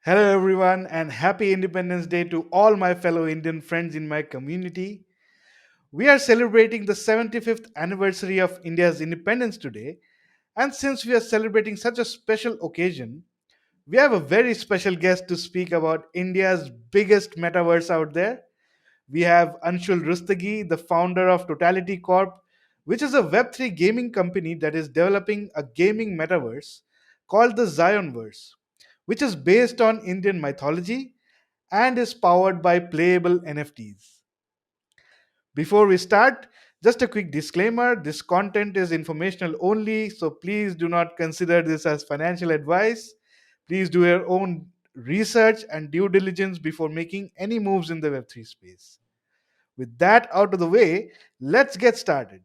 Hello, everyone, and happy Independence Day to all my fellow Indian friends in my community. We are celebrating the 75th anniversary of India's independence today, and since we are celebrating such a special occasion, we have a very special guest to speak about India's biggest metaverse out there. We have Anshul Rustaggi, the founder of Totality Corp, which is a Web3 gaming company that is developing a gaming metaverse called the Zionverse, which is based on Indian mythology and is powered by Playable NFTs. Before we start, just a quick disclaimer, this content is informational only, so please do not consider this as financial advice. Please do your own research and due diligence before making any moves in the Web3 space. With that out of the way, let's get started.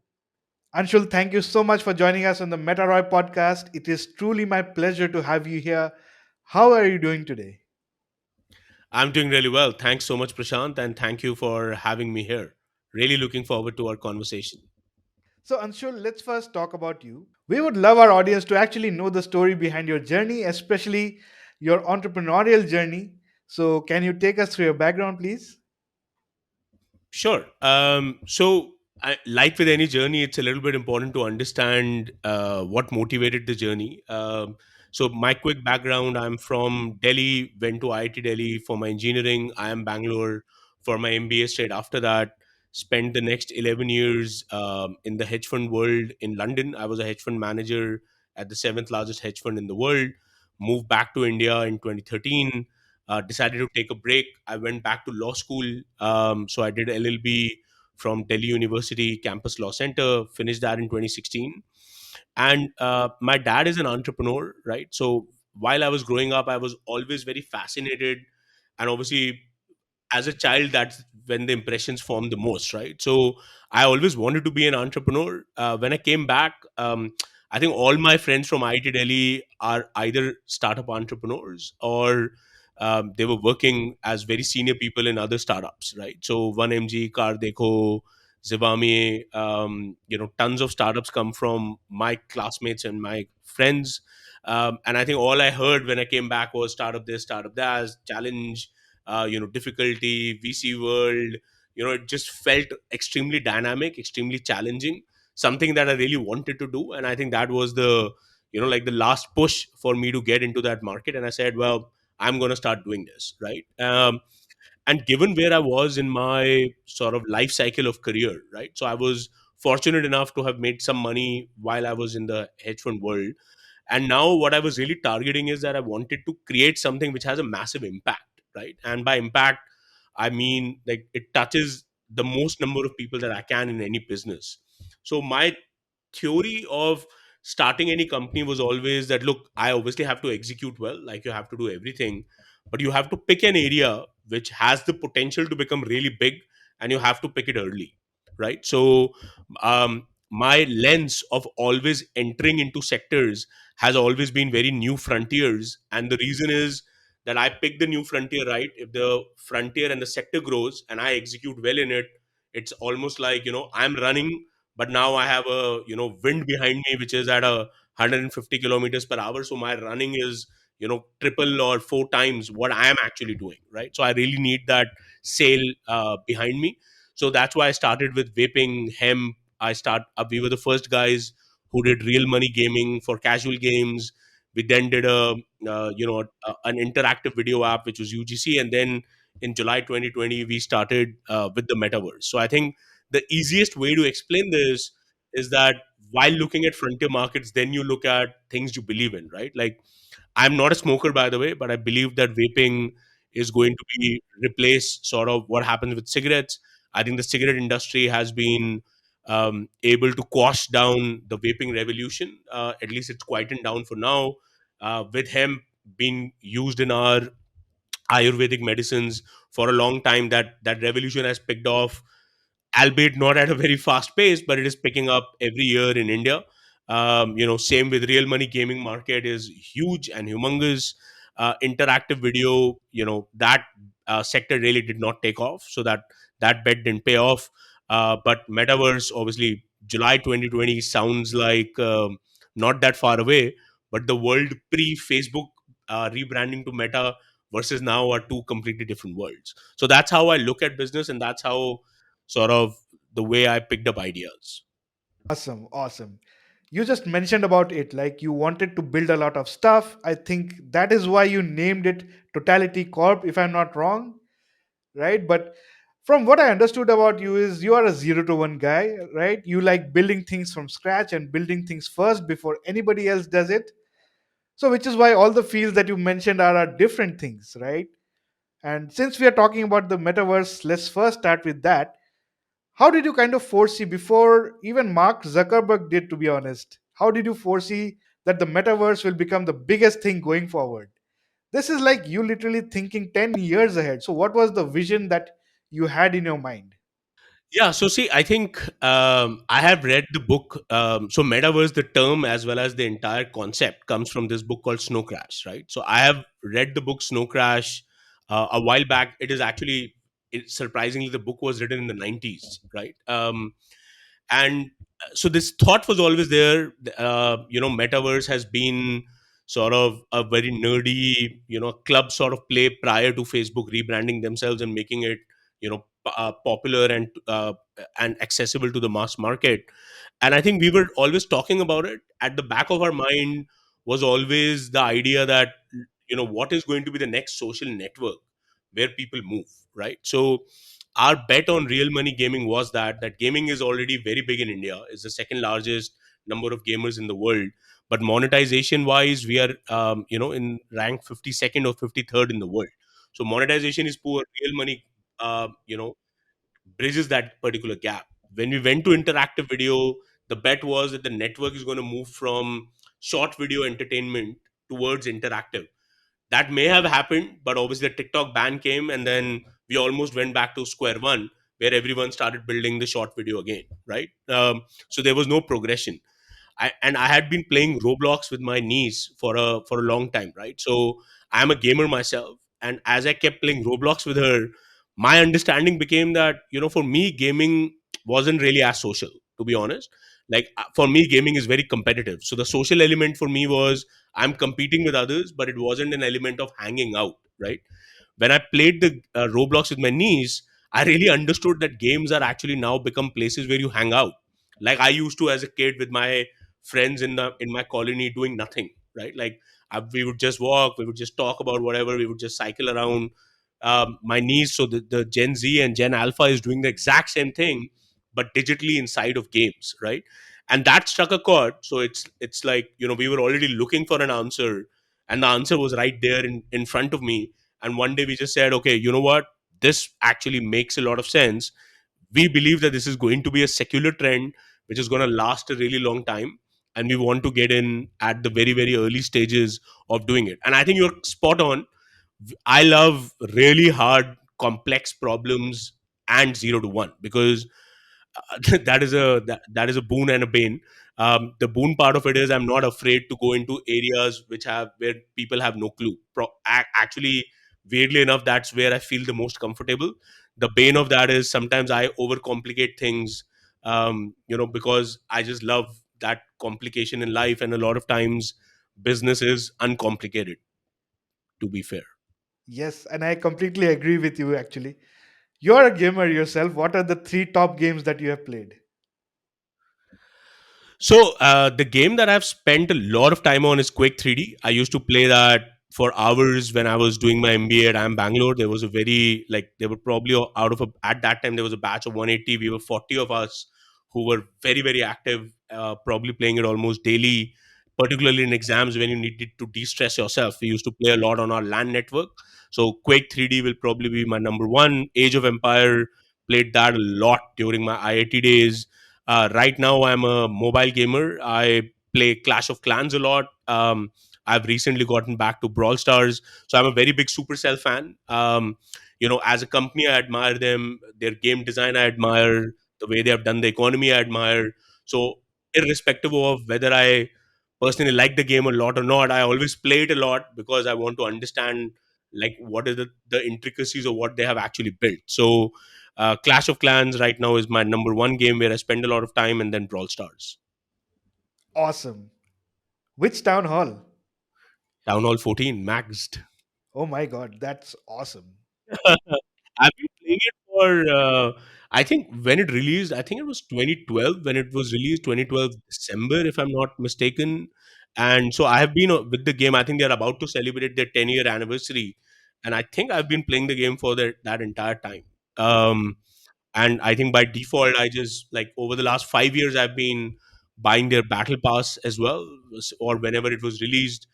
Anshul, thank you so much for joining us on the MetaRoy podcast. It is truly my pleasure to have you here. How are you doing today? I'm doing really well. Thanks so much, Prashant, and thank you for having me here. Really looking forward to our conversation. So, Anshul, let's first talk about you. We would love our audience to actually know the story behind your journey, especially your entrepreneurial journey. So, can you take us through your background, please? Sure. Like with any journey, it's a little bit important to understand what motivated the journey. So, my quick background: I'm from Delhi. Went to IIT Delhi for my engineering. I am Bangalore for my MBA. Straight after that, spent the next 11 years in the hedge fund world in London. I was a hedge fund manager at the seventh largest hedge fund in the world. Moved back to India in 2013, decided to take a break. I went back to law school. So I did LLB from Delhi University Campus Law Center, finished that in 2016. And my dad is an entrepreneur, right? So while I was growing up, I was always very fascinated. And obviously, as a child, that's when the impressions form the most, right? So I always wanted to be an entrepreneur. When I came back, I think all my friends from IIT Delhi are either startup entrepreneurs or they were working as very senior people in other startups, right? So 1MG, Car Dekho, Zivame, tons of startups come from my classmates and my friends. And I think all I heard when I came back was startup this, startup that, challenge, difficulty, VC world. It just felt extremely dynamic, extremely challenging, something that I really wanted to do. And I think that was like the last push for me to get into that market. And I said, well, I'm going to start doing this, right? And given where I was in my sort of life cycle of career, right? So I was fortunate enough to have made some money while I was in the hedge fund world, and now what I was really targeting is that I wanted to create something which has a massive impact, right? And by impact, I mean like it touches the most number of people that I can in any business. So my theory of starting any company was always that, look, I obviously have to execute well, like you have to do everything, but you have to pick an area which has the potential to become really big, and you have to pick it early, right? So my lens of always entering into sectors has always been very new frontiers. And the reason is that I pick the new frontier, right? If the frontier and the sector grows and I execute well in it, it's almost like, I'm running, but now I have a, wind behind me, which is at 150 kilometers per hour. So my running is, triple or four times what I am actually doing, right? So I really need that sail behind me. So that's why I started with vaping, hemp. We were the first guys who did real money gaming for casual games. We then did an interactive video app which was UGC, and then in July 2020 we started with the metaverse. So I think the easiest way to explain this is that while looking at frontier markets, then you look at things you believe in, right? Like, I'm not a smoker, by the way, but I believe that vaping is going to be replace sort of what happens with cigarettes. I think the cigarette industry has been able to quash down the vaping revolution. At least it's quietened down for now. With hemp being used in our Ayurvedic medicines for a long time, that revolution has picked off, albeit not at a very fast pace, but it is picking up every year in India. Same with real money gaming market is huge and humongous. Interactive video, that sector really did not take off, so that bet didn't pay off. But metaverse, obviously, July 2020 sounds like not that far away, but the world pre Facebook rebranding to Meta versus now are two completely different worlds. So that's how I look at business, and that's how sort of the way I picked up ideas. Awesome, awesome. You just mentioned about it, like you wanted to build a lot of stuff. I think that is why you named it Totality Corp, if I'm not wrong, right? But from what I understood about you is you are a 0 to 1 guy, right? You like building things from scratch and building things first before anybody else does it. So which is why all the fields that you mentioned are different things, right? And since we are talking about the metaverse, let's first start with that. How did you kind of foresee before even Mark Zuckerberg did, to be honest? How did you foresee that the metaverse will become the biggest thing going forward? This is like you literally thinking 10 years ahead. So, what was the vision that you had in your mind? Yeah, so see, I think I have read the book. So, metaverse, the term as well as the entire concept comes from this book called Snow Crash, right? So, I have read the book Snow Crash a while back. It is actually, surprisingly, the book was written in the 90s, right? And so this thought was always there. Metaverse has been sort of a very nerdy, club sort of play prior to Facebook rebranding themselves and making it, popular and accessible to the mass market. And I think we were always talking about it. At the back of our mind was always the idea that, what is going to be the next social network where people move, right? So our bet on real money gaming was that gaming is already very big in India. It's the second largest number of gamers in the world, but monetization wise we are in rank 52nd or 53rd in the world. So monetization is poor. Real money bridges that particular gap. When we went to interactive video, the bet was that the network is going to move from short video entertainment towards interactive. That may have happened, but obviously the TikTok ban came, and then we almost went back to square one, where everyone started building the short video again, right? So there was no progression. I had been playing Roblox with my niece for a long time, right? So I'm a gamer myself, and as I kept playing Roblox with her, my understanding became that, for me gaming wasn't really as social, to be honest. Like, for me gaming is very competitive. So the social element for me was I'm competing with others, but it wasn't an element of hanging out, right? When I played the Roblox with my niece, I really understood that games are actually now become places where you hang out. Like I used to as a kid with my friends in my colony doing nothing, right? Like we would just walk, we would just talk about whatever, we would just cycle around. My niece, so the Gen Z and Gen Alpha is doing the exact same thing, but digitally inside of games, right? And that struck a chord. So it's like, we were already looking for an answer, and the answer was right there in front of me. And one day we just said, okay, you know what, this actually makes a lot of sense. We believe that this is going to be a secular trend which is going to last a really long time, and we want to get in at the very very early stages of doing it. And I think you're spot on. I love really hard complex problems and 0 to 1, because that is a boon and a bane. The boon part of it is I'm not afraid to go into areas where people have no clue. Actually, weirdly enough, that's where I feel the most comfortable. The bane of that is sometimes I overcomplicate things, because I just love that complication in life, and a lot of times business is uncomplicated. To be fair. Yes, and I completely agree with you actually. You're a gamer yourself. What are the three top games that you have played? So the game that I've spent a lot of time on is Quake 3D. I used to play that for hours when I was doing my MBA at IIM Bangalore. There was a very like there were probably out of at that time there was a batch of 180. We were 40 of us who were very very active, probably playing it almost daily. Particularly in exams when you needed to de-stress yourself, we used to play a lot on our LAN network. So Quake 3D will probably be my number one. Age of Empire, played that a lot during my IIT days. Right now, I'm a mobile gamer. I play Clash of Clans a lot. I've recently gotten back to Brawl Stars, so I'm a very big Supercell fan. As a company, I admire them. Their game design, I admire the way they have done the economy. I admire. So, irrespective of whether I personally like the game a lot or not, I always play it a lot because I want to understand like what are the intricacies of what they have actually built. So Clash of Clans right now is my number one game where I spend a lot of time, and then Brawl Stars. Awesome. Which town hall? Town Hall 14, maxed. Oh my god, that's awesome. I've been playing it for, I think when it released, I think it was 2012 when it was released, 2012 December, if I'm not mistaken. And so I have been with the game. I think they're about to celebrate their 10-year anniversary. And I think I've been playing the game for that entire time. Um, and I think by default, I just like over the last 5 years, I've been buying their battle pass as well, or whenever it was released,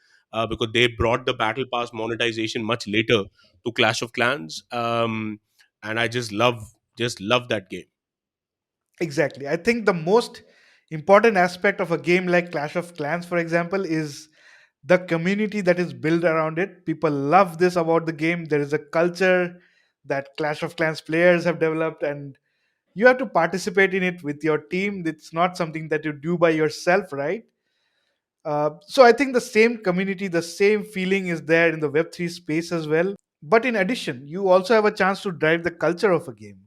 because they brought the battle pass monetization much later to Clash of Clans, and I just love that game. Exactly. I think the most important aspect of a game like Clash of Clans, for example, is the community that is built around it. People love this about the game. There is a culture that Clash of Clans players have developed, and you have to participate in it with your team. It's not something that you do by yourself, right? So I think the same community, the same feeling is there in the Web3 space as well. But in addition, you also have a chance to drive the culture of a game,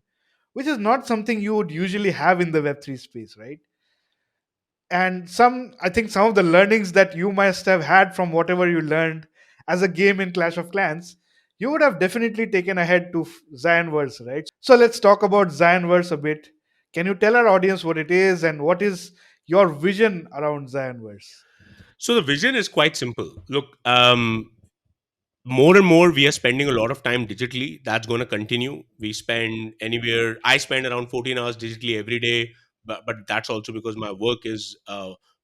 which is not something you would usually have in the Web3 space, right? And I think some of the learnings that you must have had from whatever you learned as a game in Clash of Clans, you would have definitely taken ahead to Zionverse, right? So let's talk about Zionverse a bit. Can you tell our audience what it is and what is your vision around Zionverse? So the vision is quite simple. Look, more and more we are spending a lot of time digitally. That's going to continue. I spend around 14 hours digitally every day, but that's also because my work is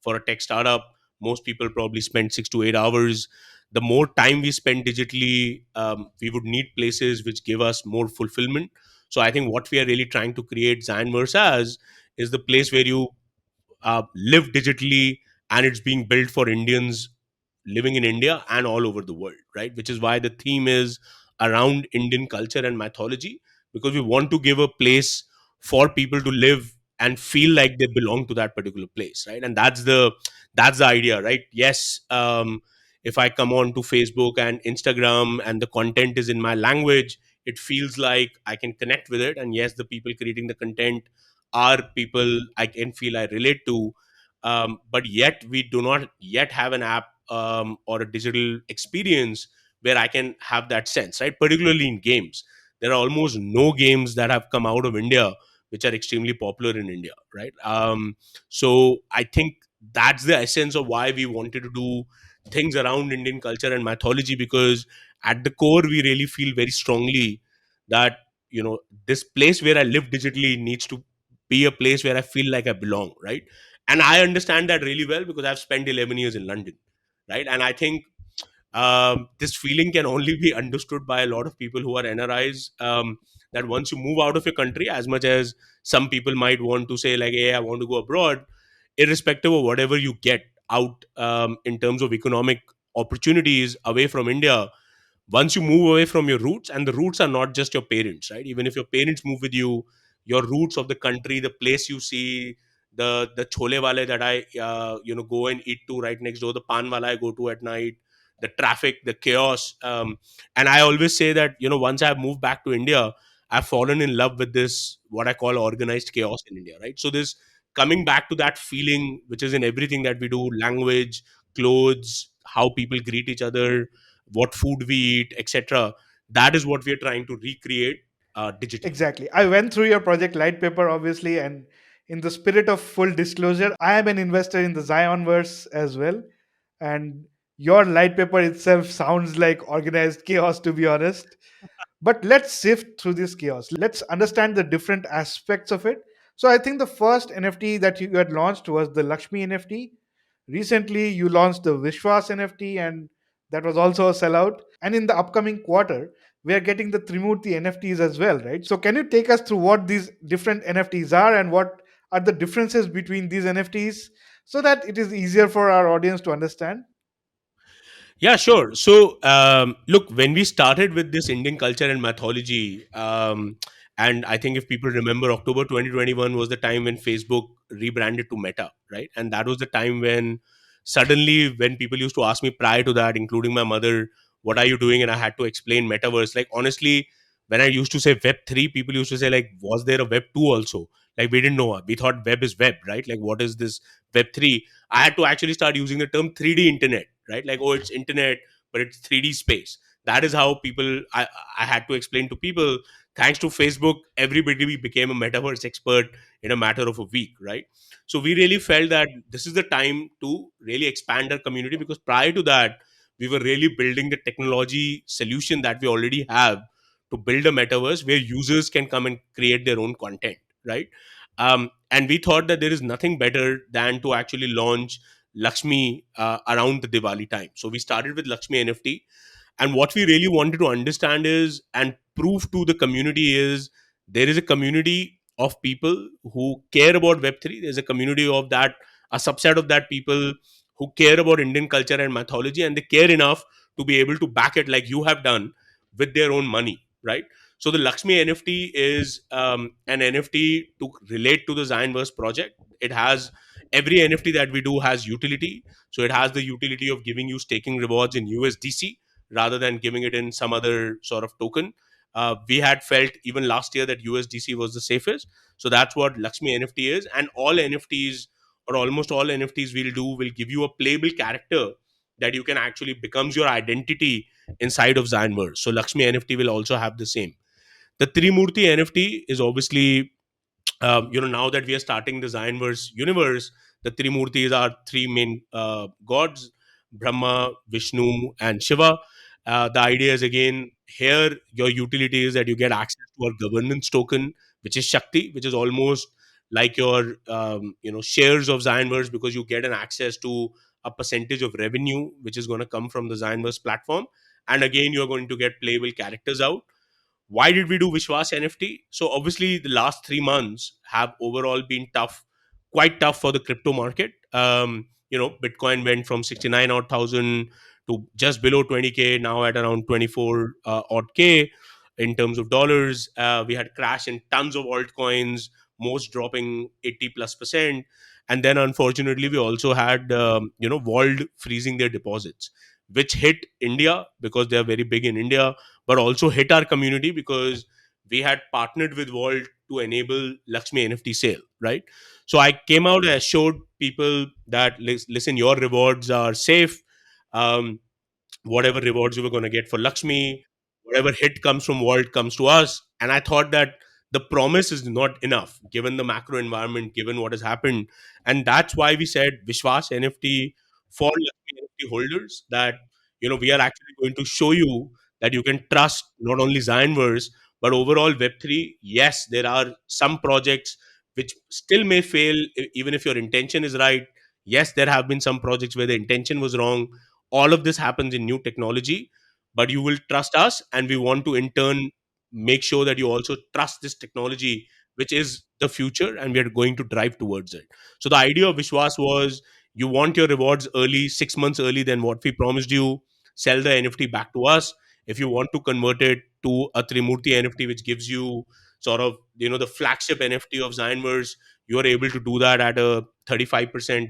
for a tech startup. Most people probably spend 6 to 8 hours. The more time we spend digitally, we would need places which give us more fulfillment. So I think what we are really trying to create Zionverse as is the place where you live digitally, and it's being built for Indians living in India and all over the world, right? Which is why the theme is around Indian culture and mythology, because we want to give a place for people to live and feel like they belong to that particular place, right? And that's the idea, right? Yes, if I come on to Facebook and Instagram and the content is in my language, it feels like I can connect with it. And yes, the people creating the content are people I can feel I relate to. But yet we do not yet have an app or a digital experience where I can have that sense, right? Particularly in games, there are almost no games that have come out of India which are extremely popular in India, right? So I think that's the essence of why we wanted to do things around Indian culture and mythology, because at the core we really feel very strongly that, this place where I live digitally needs to be a place where I feel like I belong, right? And I understand that really well because I've spent 11 years in London, right? And I think this feeling can only be understood by a lot of people who are NRIs. That once you move out of your country, as much as some people might want to say like, "Hey, I want to go abroad," irrespective of whatever you get out in terms of economic opportunities away from India, once you move away from your roots, and the roots are not just your parents, right? Even if your parents move with you, your roots of the country, the place you see, the chole wale that I go and eat to right next door, the pan wala I go to at night, the traffic, the chaos, and I always say that, once I've moved back to India, I've fallen in love with this, what I call organized chaos in India, right? So this coming back to that feeling which is in everything that we do, language, clothes, how people greet each other, what food we eat, etc. That is what we are trying to recreate digitally. Exactly. I went through your project Light Paper, obviously, and in the spirit of full disclosure, I am an investor in the Zionverse as well. And your Light Paper itself sounds like organized chaos, to be honest. But let's sift through this chaos. Let's understand the different aspects of it. So I think the first NFT that you had launched was the Lakshmi NFT. Recently, you launched the Vishwas NFT, and that was also a sellout. And in the upcoming quarter, we are getting the Trimurti NFTs as well, right? So can you take us through what these different NFTs are and what are the differences between these NFTs so that it is easier for our audience to understand? Yeah, sure. So, look, when we started with this Indian culture and mythology, and I think if people remember, October 2021 was the time when Facebook rebranded to Meta, right? And that was the time when suddenly, when people used to ask me prior to that, including my mother, what are you doing? And I had to explain Metaverse. Like, honestly, when I used to say Web 3, people used to say, like, was there a Web 2 also? Like, we didn't know. We thought web is web, right? Like, what is this Web 3? I had to actually start using the term 3D internet, right? Like, oh, it's internet, but it's 3D space. That is how I had to explain to people, thanks to Facebook, everybody became a metaverse expert in a matter of a week, right? So we really felt that this is the time to really expand our community, because prior to that, we were really building the technology solution that we already have to build a metaverse where users can come and create their own content, right? And we thought that there is nothing better than to actually launch Lakshmi around the Diwali time. So we started with Lakshmi NFT, and what we really wanted to understand is and prove to the community is there is a community of people who care about Web3. There's a community of that, a subset of that people who care about Indian culture and mythology, and they care enough to be able to back it like you have done with their own money, right? So the Lakshmi NFT is an NFT to relate to the Zionverse project. It has every NFT that we do has utility. So it has the utility of giving you staking rewards in USDC rather than giving it in some other sort of token. We had felt even last year that USDC was the safest. So that's what Lakshmi NFT is. And all NFTs, or almost all NFTs we'll do, will give you a playable character that you can actually becomes your identity inside of Zionverse. So Lakshmi NFT will also have the same. The Trimurti NFT is obviously, now that we are starting the Zionverse universe, the Trimurtis are three main gods: Brahma, Vishnu, and Shiva. The idea is, again, here your utility is that you get access to our governance token, which is Shakti, which is almost like your shares of Zionverse, because you get an access to a percentage of revenue which is going to come from the Zionverse platform. And again, you're going to get playable characters out. Why did we do Vishwas NFT? So obviously, the last 3 months have overall been tough, quite tough for the crypto market. Bitcoin went from 69 odd thousand to just below 20K, now at around 24 odd K in terms of dollars. We had crash in tons of altcoins, most dropping 80 plus percent. And then unfortunately, we also had, Vault freezing their deposits, which hit India because they are very big in India, but also hit our community because we had partnered with Vault to enable Lakshmi NFT sale, right? So I came out and showed people that, listen, your rewards are safe. Um, Whatever rewards you were going to get for Lakshmi, whatever hit comes from Vault comes to us. And I thought that the promise is not enough given the macro environment, given what has happened. And that's why we said Vishwas NFT for Lakshmi NFT holders, that we are actually going to show you that you can trust not only Zionverse but overall Web3. Yes, there are some projects which still may fail even if your intention is right. Yes, there have been some projects where the intention was wrong. All of this happens in new technology, but you will trust us, and we want to in turn make sure that you also trust this technology, which is the future, and we are going to drive towards it. So the idea of Vishwas was, you want your rewards early, 6 months early than what we promised you. Sell the NFT back to us. If you want to convert it to a Trimurti NFT, which gives you sort of the flagship NFT of Zionverse, you are able to do that at a 35%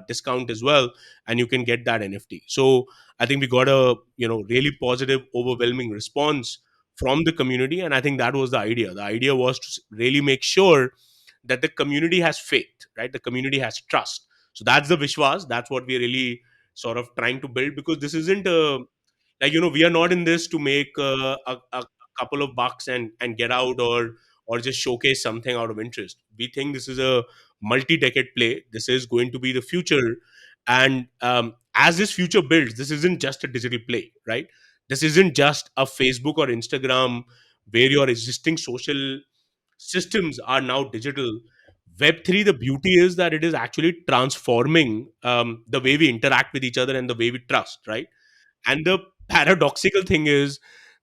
discount as well, and you can get that NFT. So I think we got a really positive, overwhelming response from the community, and I think that was the idea. The idea was to really make sure that the community has faith, right? The community has trust. So that's the Vishwas. That's what we're really sort of trying to build, because this isn't a, like, we are not in this to make a couple of bucks and get out, or just showcase something out of interest. We think this is a multi-decade play. This is going to be the future. And as this future builds, this isn't just a digital play, right? This isn't just a Facebook or Instagram where your existing social systems are now digital. Web3, the beauty is that it is actually transforming the way we interact with each other and the way we trust, right? And the paradoxical thing is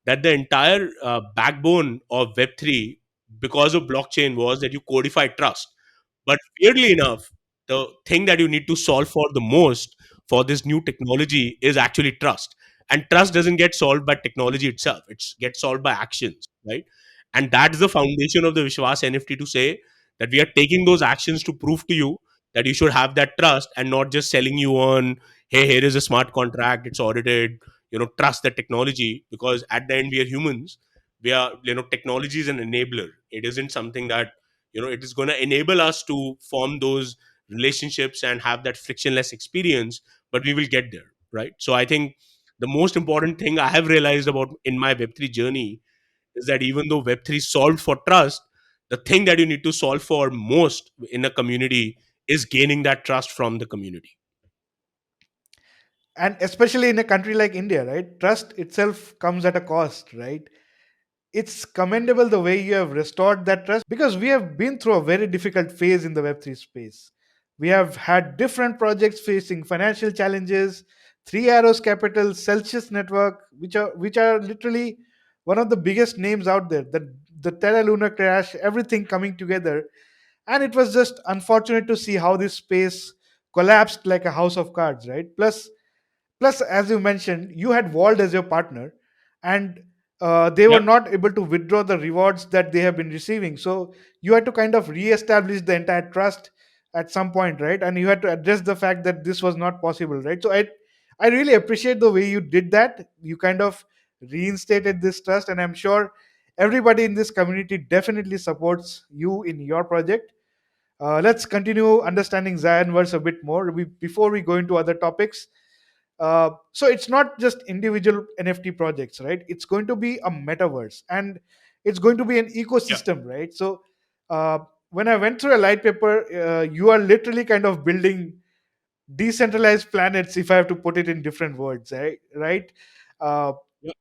that the entire backbone of Web3, because of blockchain, was that you codify trust. But weirdly enough, the thing that you need to solve for the most for this new technology is actually trust. And trust doesn't get solved by technology itself, it gets solved by actions, right? And that's the foundation of the Vishwas NFT, to say that we are taking those actions to prove to you that you should have that trust, and not just selling you on, hey, here is a smart contract, it's audited, trust the technology. Because at the end, we are humans. We are, technology is an enabler. It isn't something that, it is going to enable us to form those relationships and have that frictionless experience, but we will get there, right? So I think the most important thing I have realized about in my Web3 journey is that even though Web3 solved for trust, the thing that you need to solve for most in a community is gaining that trust from the community. And especially in a country like India, right? Trust itself comes at a cost, right? It's commendable the way you have restored that trust, because we have been through a very difficult phase in the Web3 space. We have had different projects facing financial challenges, Three Arrows Capital, Celsius Network, which are literally one of the biggest names out there. The Terra Luna crash, everything coming together, and it was just unfortunate to see how this space collapsed like a house of cards, right? Plus, as you mentioned, you had Wald as your partner, and they were Yep. not able to withdraw the rewards that they have been receiving. So you had to kind of re-establish the entire trust at some point, right? And you had to address the fact that this was not possible, right? So I really appreciate the way you did that. You kind of reinstated this trust, and I'm sure everybody in this community definitely supports you in your project. Let's continue understanding Zionverse a bit more. Before we go into other topics, so it's not just individual NFT projects, right? It's going to be a metaverse, and it's going to be an Yep. ecosystem, right? So uh, when I went through a light paper, you are literally kind of building decentralized planets, if I have to put it in different words, right? uh, Yep.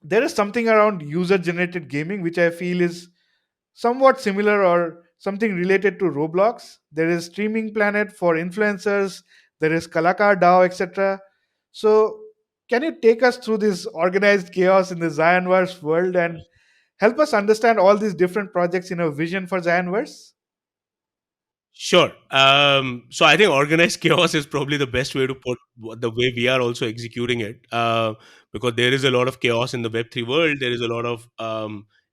there is something around user generated gaming which I feel is somewhat similar or something related to Roblox. There is Streaming Planet for influencers, there is Kalakar DAO, etc. So, can you take us through this organized chaos in the Zionverse world and help us understand all these different projects in a vision for Zionverse? Sure. So I think organized chaos is probably the best way to put the way we are also executing it, because there is a lot of chaos in the Web3 world. There is a lot of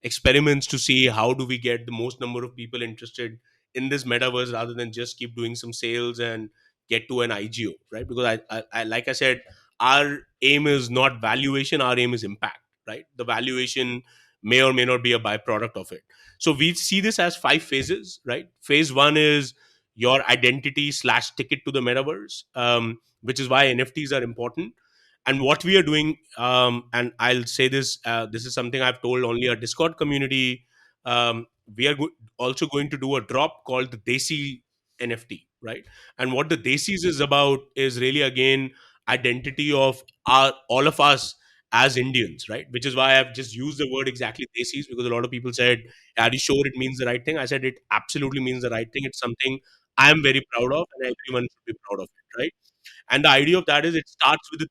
experiments to see how do we get the most number of people interested in this metaverse rather than just keep doing some sales and get to an IGO, right? Because I like I said, our aim is not valuation. Our aim is impact, right? The valuation may or may not be a byproduct of it. So we see this as five phases, right? Phase one is your identity slash ticket to the metaverse, which is why NFTs are important. And what we are doing, and I'll say this, this is something I've told only our Discord community. We are also going to do a drop called the Desi NFT, right? And what the Desis is about is really again identity of our all of us as Indians, right? Which is why I've just used the word exactly Desis, because a lot of people said, are you sure it means the right thing? I said it absolutely means the right thing. It's something I am very proud of, and everyone should be proud of it, right? And the idea of that is it starts with a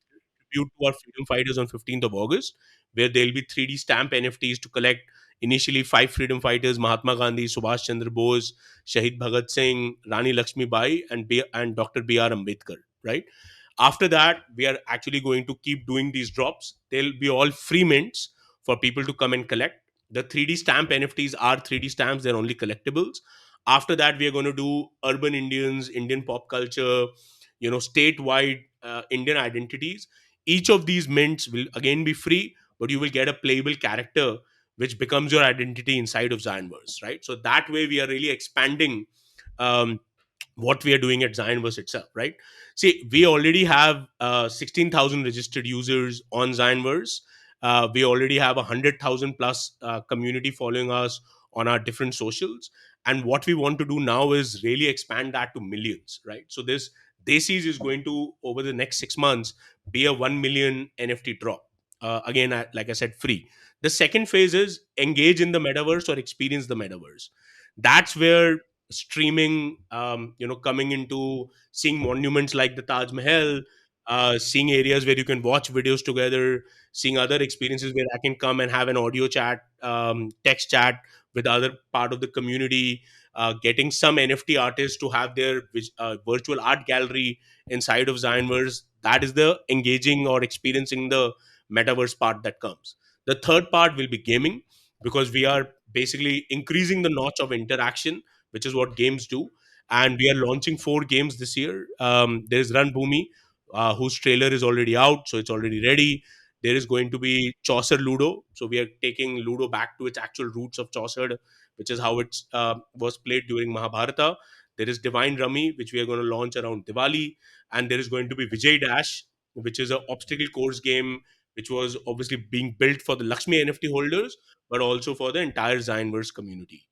tribute to our freedom fighters on 15th of August, where there'll be 3D stamp NFTs to collect initially five freedom fighters: Mahatma Gandhi, Subhash Chandra Bose, Shahid Bhagat Singh, Rani Lakshmi Bai, and Dr. B.R. Ambedkar, right? After that, we are actually going to keep doing these drops. They'll be all free mints for people to come and collect. The 3D stamp NFTs are 3D stamps, they're only collectibles. After that, we are going to do urban Indians, Indian pop culture, statewide Indian identities. Each of these mints will again be free, but you will get a playable character which becomes your identity inside of Zionverse, right? So that way, we are really expanding um, what we are doing at Zionverse itself, right? See, we already have 16,000 registered users on Zionverse. We already have 100,000 plus community following us on our different socials. And what we want to do now is really expand that to millions, right? So this Desis is going to, over the next 6 months, be a 1 million NFT drop. Again, like I said, free. The second phase is engage in the metaverse or experience the metaverse. That's where streaming, coming into seeing monuments like the Taj Mahal, seeing areas where you can watch videos together, seeing other experiences where I can come and have an audio chat, text chat with other part of the community, getting some NFT artists to have their virtual art gallery inside of Zionverse. That is the engaging or experiencing the metaverse part that comes. The third part will be gaming, because we are basically increasing the notch of interaction, which is what games do. And we are launching four games this year. There is Run Bhumi, whose trailer is already out, so it's already ready. There is going to be Chaucer Ludo, so we are taking Ludo back to its actual roots of Chaucer, which is how it was played during Mahabharata. There is Divine Rummy, which we are going to launch around Diwali, and there is going to be Vijay Dash. which is an obstacle course game, which was obviously being built for the Lakshmi NFT holders, but also for the entire Zionverse community.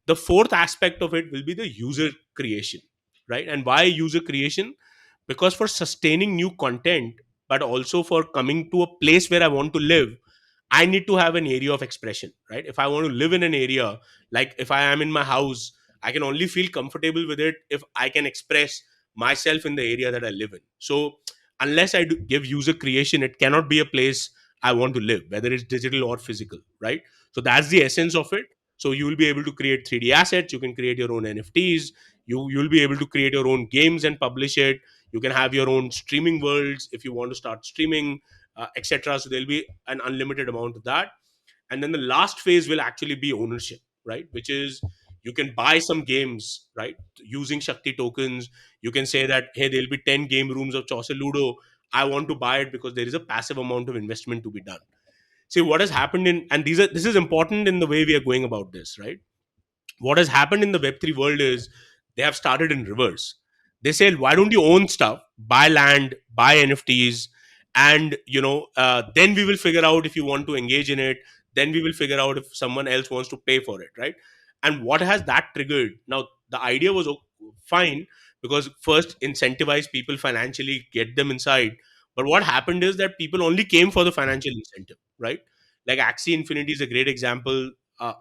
The fourth aspect of it will be the user creation, right? And why user creation? Because for sustaining new content, but also for coming to a place where I want to live, I need to have an area of expression, right? If I want to live in an area, like if I am in my house, I can only feel comfortable with it if I can express myself in the area that I live in. So unless I do give user creation, it cannot be a place I want to live, whether it's digital or physical, right? So that's the essence of it. So you will be able to create 3D assets, you can create your own NFTs, you'll be able to create your own games and publish it. You can have your own streaming worlds if you want to start streaming, etc. So there'll be an unlimited amount of that. And then the last phase will actually be ownership, right? Which is you can buy some games, right, using Shakti tokens. You can say that, hey, there'll be 10 game rooms of Chaucer Ludo. I want to buy it because there is a passive amount of investment to be done. See what has happened in, and this is important in the way we are going about this, right? What has happened in the Web3 world is they have started in reverse. They say, why don't you own stuff, buy land, buy NFTs, and then we will figure out if you want to engage in it. Then we will figure out if someone else wants to pay for it, right? And what has that triggered? Now the idea was fine, because first incentivize people financially, get them inside. But what happened is that people only came for the financial incentive, right? Like Axie Infinity is a great example.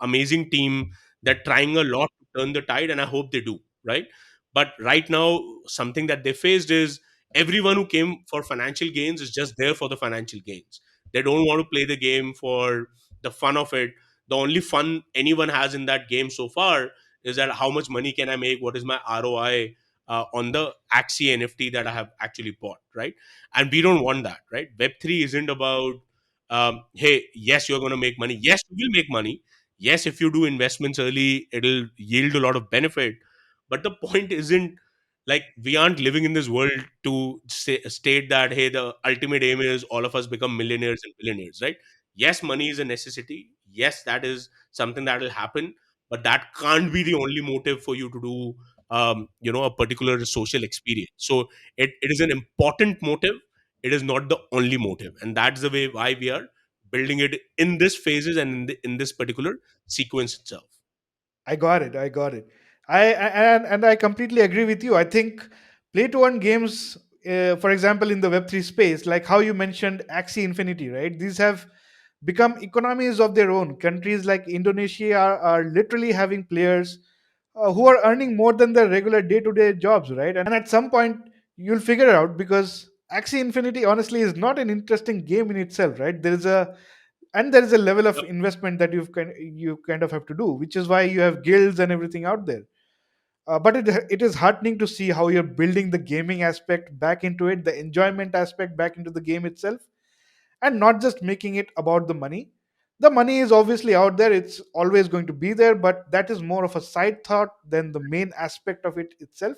Amazing team, they're trying a lot to turn the tide, and I hope they do, right? But right now, something that they faced is everyone who came for financial gains is just there for the financial gains. They don't want to play the game for the fun of it. The only fun anyone has in that game so far is that how much money can I make, what is my ROI on the Axie NFT that I have actually bought, right? And we don't want that, right? Web3 isn't about hey, yes, you're going to make money, yes, you will make money, yes, if you do investments early, it'll yield a lot of benefit. But the point isn't, like, we aren't living in this world to state that, hey, the ultimate aim is all of us become millionaires and billionaires, right? Yes, money is a necessity, yes, that is something that will happen, but that can't be the only motive for you to do a particular social experience. So it is an important motive, it is not the only motive, and that's the way why we are building it in this phases and in this particular sequence itself. I got it. I got it. And I completely agree with you. I think play to earn games, for example, in the Web3 space, like how you mentioned Axie Infinity, right? These have become economies of their own. Countries like Indonesia are literally having players who are earning more than their regular day-to-day jobs, right? And at some point, you'll figure it out because Axie Infinity honestly is not an interesting game in itself, right? There is a level of Yep. investment that you kind of have to do, which is why you have guilds and everything out there. But it is heartening to see how you're building the gaming aspect back into it, the enjoyment aspect back into the game itself, and not just making it about the money. The money is obviously out there, it's always going to be there, but that is more of a side thought than the main aspect of it itself.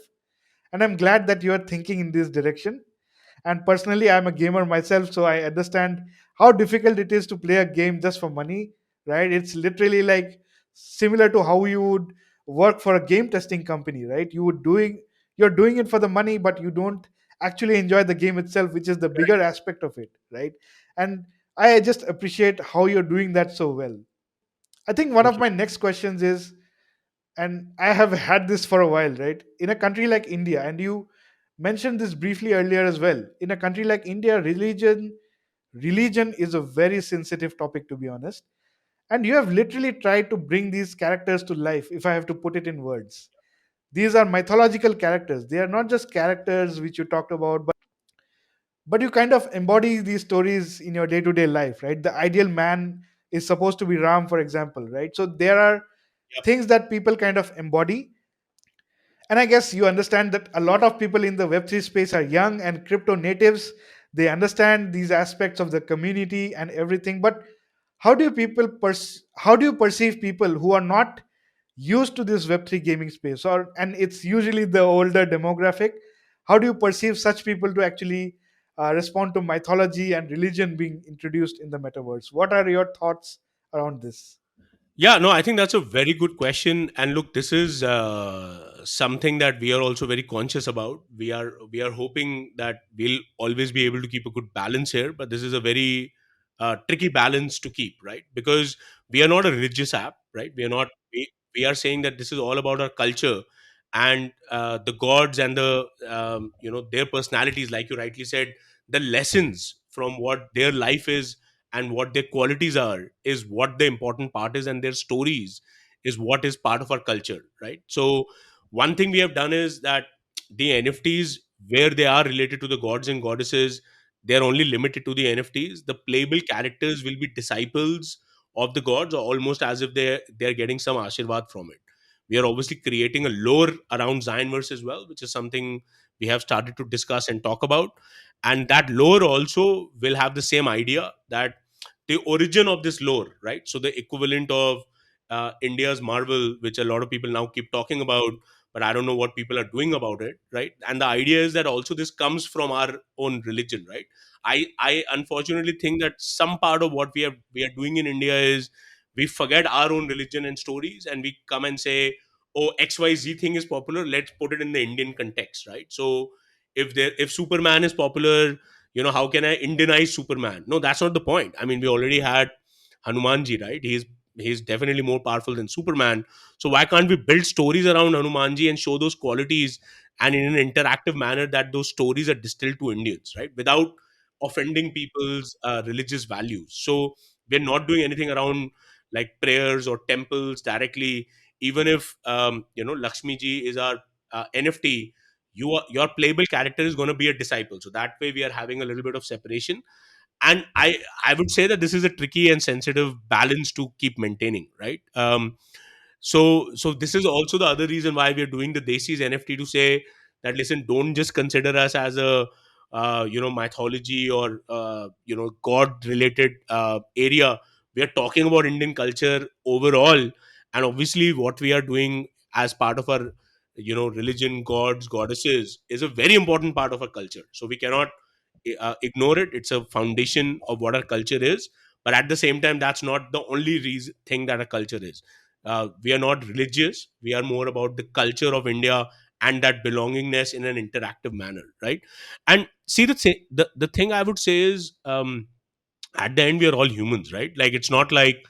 And I'm glad that you are thinking in this direction. And personally, I'm a gamer myself, so I understand how difficult it is to play a game just for money, right? It's literally like similar to how you would work for a game testing company, right? You're doing it for the money, but you don't actually enjoy the game itself, which is the bigger aspect of it, right? And I just appreciate how you're doing that so well. I think one Thank of you. my next questions is, and I have had this for a while, right? In a country like India, and you mentioned this briefly earlier as well, in a country like India, religion is a very sensitive topic, to be honest. And you have literally tried to bring these characters to life, if I have to put it in words. These are mythological characters. They are not just characters which you talked about, but you kind of embody these stories in your day-to-day life, right? The ideal man is supposed to be Ram, for example, right? So there are Yep. things that people kind of embody. And I guess you understand that a lot of people in the Web3 space are young and crypto natives. They understand these aspects of the community and everything. But how do you perceive people who are not used to this Web3 gaming space, and it's usually the older demographic? How do you perceive such people to actually respond to mythology and religion being introduced in the metaverse? What are your thoughts around this? Yeah, no, I think that's a very good question. And look, this is something that we are also very conscious about. We are hoping that we'll always be able to keep a good balance here, but this is a very tricky balance to keep, right? Because we are not a religious app, right? We are saying that this is all about our culture, and the gods and the their personalities, like you rightly said, the lessons from what their life is and what their qualities are is what the important part is, and their stories is what is part of our culture, right? So one thing we have done is that the NFTs, where they are related to the gods and goddesses, they're only limited to the NFTs. The playable characters will be disciples of the gods, or almost as if they're getting some ashirwad from it. We are obviously creating a lore around Zionverse as well, which is something we have started to discuss and talk about. And that lore also will have the same idea, that the origin of this lore, right? So the equivalent of India's Marvel, which a lot of people now keep talking about, but I don't know what people are doing about it, right? And the idea is that also this comes from our own religion, right? I unfortunately think that some part of what we are doing in India is we forget our own religion and stories, and we come and say, oh, XYZ thing is popular, let's put it in the Indian context, right? So if Superman is popular, how can I Indianize Superman? No, that's not the point. I mean, we already had Hanumanji, right? He's definitely more powerful than Superman. So why can't we build stories around Hanumanji and show those qualities, and in an interactive manner, that those stories are distilled to Indians, right? Without offending people's religious values. So we're not doing anything around like prayers or temples directly. Even if Lakshmi ji is our NFT, your playable character is going to be a disciple. So that way we are having a little bit of separation, and I would say that this is a tricky and sensitive balance to keep maintaining, right? So this is also the other reason why we're doing the Desis NFT, to say that, listen, don't just consider us as a mythology or god related area. We are talking about Indian culture overall, and obviously what we are doing as part of our religion, gods, goddesses, is a very important part of our culture. So we cannot ignore it. It's a foundation of what our culture is, but at the same time, that's not the only reason thing that a culture is. We are not religious. We are more about the culture of India and that belongingness in an interactive manner, right? And see, the thing I would say is, at the end, we are all humans, right? Like, it's not like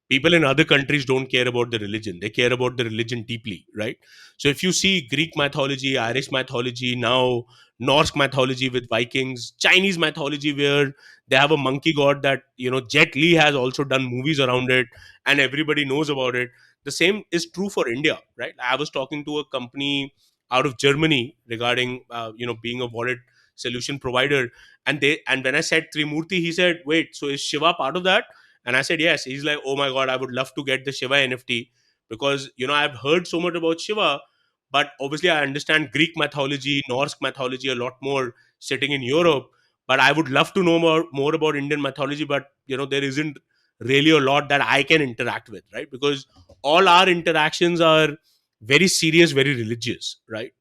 people in other countries don't care about the religion. They care about the religion deeply, right? So if you see Greek mythology, Irish mythology, now Norse mythology with Vikings, Chinese mythology, where they have a monkey god that Jet Li has also done movies around it, and everybody knows about it. The same is true for India, right? I was talking to a company out of Germany regarding being a wallet solution provider, and when I said Trimurti, he said, wait, so is Shiva part of that? And I said, yes. He's like, oh my God, I would love to get the Shiva NFT, because, I've heard so much about Shiva, but obviously I understand Greek mythology, Norse mythology a lot more sitting in Europe. But I would love to know more about Indian mythology, but, there isn't really a lot that I can interact with, right? Because all our interactions are very serious, very religious, right?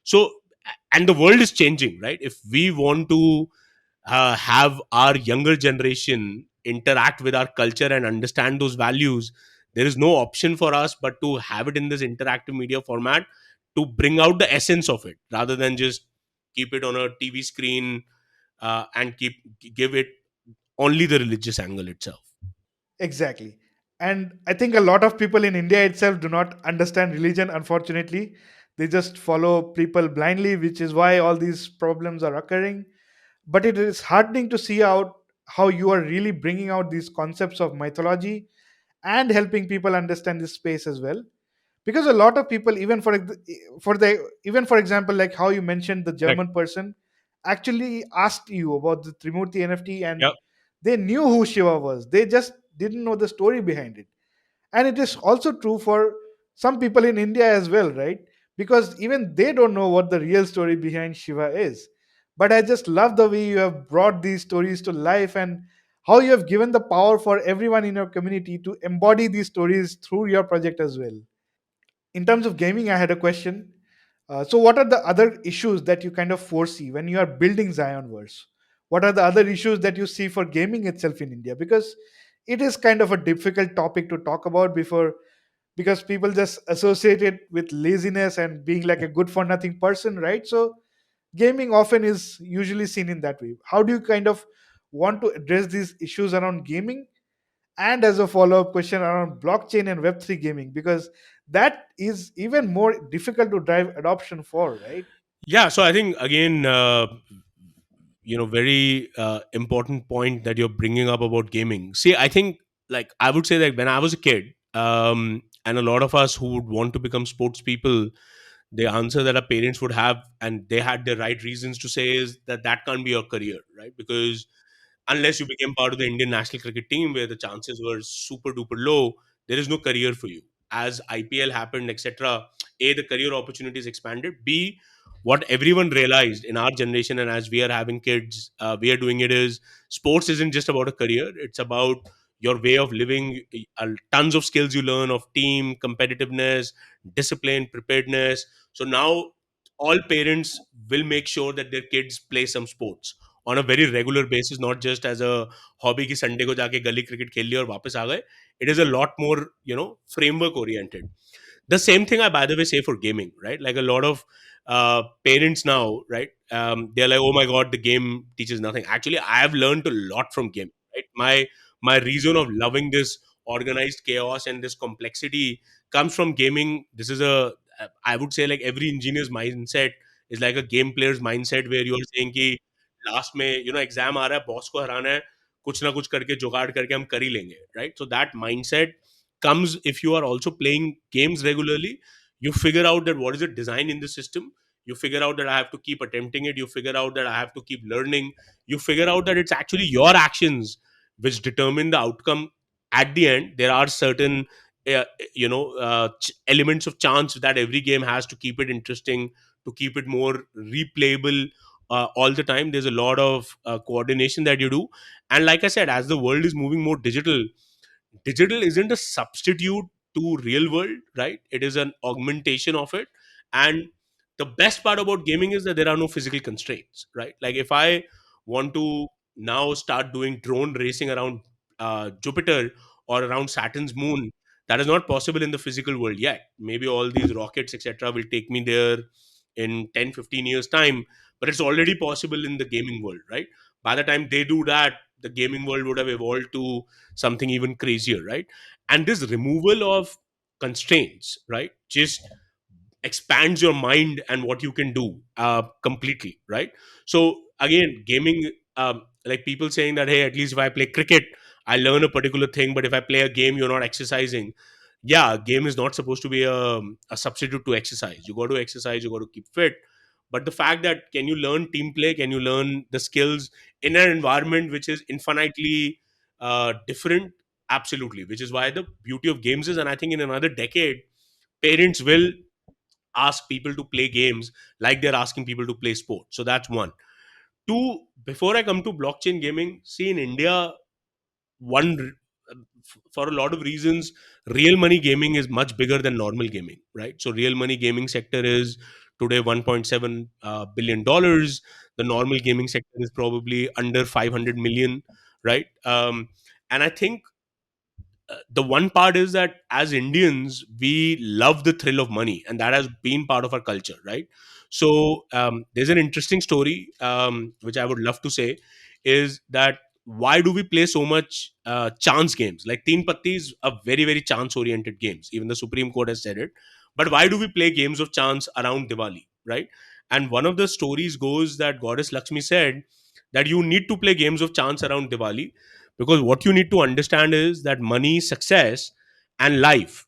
So, and the world is changing, right? If we want to have our younger generation interact with our culture and understand those values, there is no option for us but to have it in this interactive media format, to bring out the essence of it, rather than just keep it on a TV screen, and give it only the religious angle itself. Exactly. And I think a lot of people in India itself do not understand religion, unfortunately. They just follow people blindly, which is why all these problems are occurring. But it is heartening to see out how you are really bringing out these concepts of mythology and helping people understand this space as well. Because a lot of people, even for example, like how you mentioned the Correct. German person actually asked you about the Trimurti NFT, and Yep. they knew who Shiva was. They just didn't know the story behind it. And it is also true for some people in India as well, right? Because even they don't know what the real story behind Shiva is. But I just love the way you have brought these stories to life, and how you have given the power for everyone in your community to embody these stories through your project as well. In terms of gaming, I had a question. So, what are the other issues that you kind of foresee when you are building Zionverse? What are the other issues that you see for gaming itself in India? Because it is kind of a difficult topic to talk about before. because people just associate it with laziness and being like a good for nothing person, right? So gaming often is usually seen in that way. How do you kind of want to address these issues around gaming, and as a follow-up question around blockchain and web3 gaming, because that is even more difficult to drive adoption for, right? Yeah, so I think again, very important point that you're bringing up about gaming. See, I think, like, I would say that when I was a kid, and a lot of us who would want to become sports people, the answer that our parents would have, and they had the right reasons to say, is that that can't be your career, right? Because unless you became part of the Indian national cricket team where the chances were super duper low, there is no career for you. As IPL happened, etc., A, the career opportunities expanded. B, what everyone realized in our generation, and as we are having kids, we are doing it, is sports isn't just about a career, it's about your way of living. Tons of skills you learn of team, competitiveness, discipline, preparedness. So now all parents will make sure that their kids play some sports on a very regular basis, not just as a hobby ki Sunday ko jaake gully cricket khel liya aur वापस आ गए. It is a lot more, framework oriented. The same thing I, by the way, say for gaming, right? Like a lot of parents now, right? They're like, oh my god, the game teaches nothing. Actually, I have learned a lot from game, right? My reason of loving this organized chaos and this complexity comes from gaming. This is a, I would say, like every engineer's mindset is like a game player's mindset, where you are saying कि last में exam आ रहा है, boss को हराना है, कुछ ना कुछ करके जुगाड़ करके हम कर ही लेंगे, right? So that mindset comes if you are also playing games regularly. You figure out that what is the design in the system. You figure out that I have to keep attempting it. You figure out that I have to keep learning. You figure out that it's actually your actions which determine the outcome. At the end, there are certain elements of chance that every game has to keep it interesting, to keep it more replayable. All the time there's a lot of coordination that you do. And like I said, as the world is moving more digital, digital isn't a substitute to real world, right? It is an augmentation of it. And the best part about gaming is that there are no physical constraints, right? Like if I want to now start doing drone racing around Jupiter or around Saturn's moon, that is not possible in the physical world yet. Maybe all these rockets, etc., will take me there in 10-15 years time, but it's already possible in the gaming world, right? By the time they do that, the gaming world would have evolved to something even crazier, right? And this removal of constraints, right, just expands your mind and what you can do completely, right? So again, gaming, like people saying that, hey, at least if I play cricket, I learn a particular thing, but if I play a game, you're not exercising. Yeah, game is not supposed to be a substitute to exercise. You got to exercise, you got to keep fit. But the fact that, can you learn team play, can you learn the skills in an environment which is infinitely different? Absolutely. Which is why the beauty of games is, and I think in another decade, parents will ask people to play games like they're asking people to play sports. So that's one. Two, before I come to blockchain gaming, see, in India, one, for a lot of reasons, real money gaming is much bigger than normal gaming, right? So real money gaming sector is today 1.7 billion dollars. The normal gaming sector is probably under 500 million, right? And I think the one part is that as Indians, we love the thrill of money, and that has been part of our culture, right? So there's an interesting story which I would love to say, is that why do we play so much chance games? Like Teen Pattis are very, very chance oriented games. Even the Supreme Court has said it. But why do we play games of chance around Diwali, right? And one of the stories goes that Goddess Lakshmi said that you need to play games of chance around Diwali, because what you need to understand is that money, success, and life,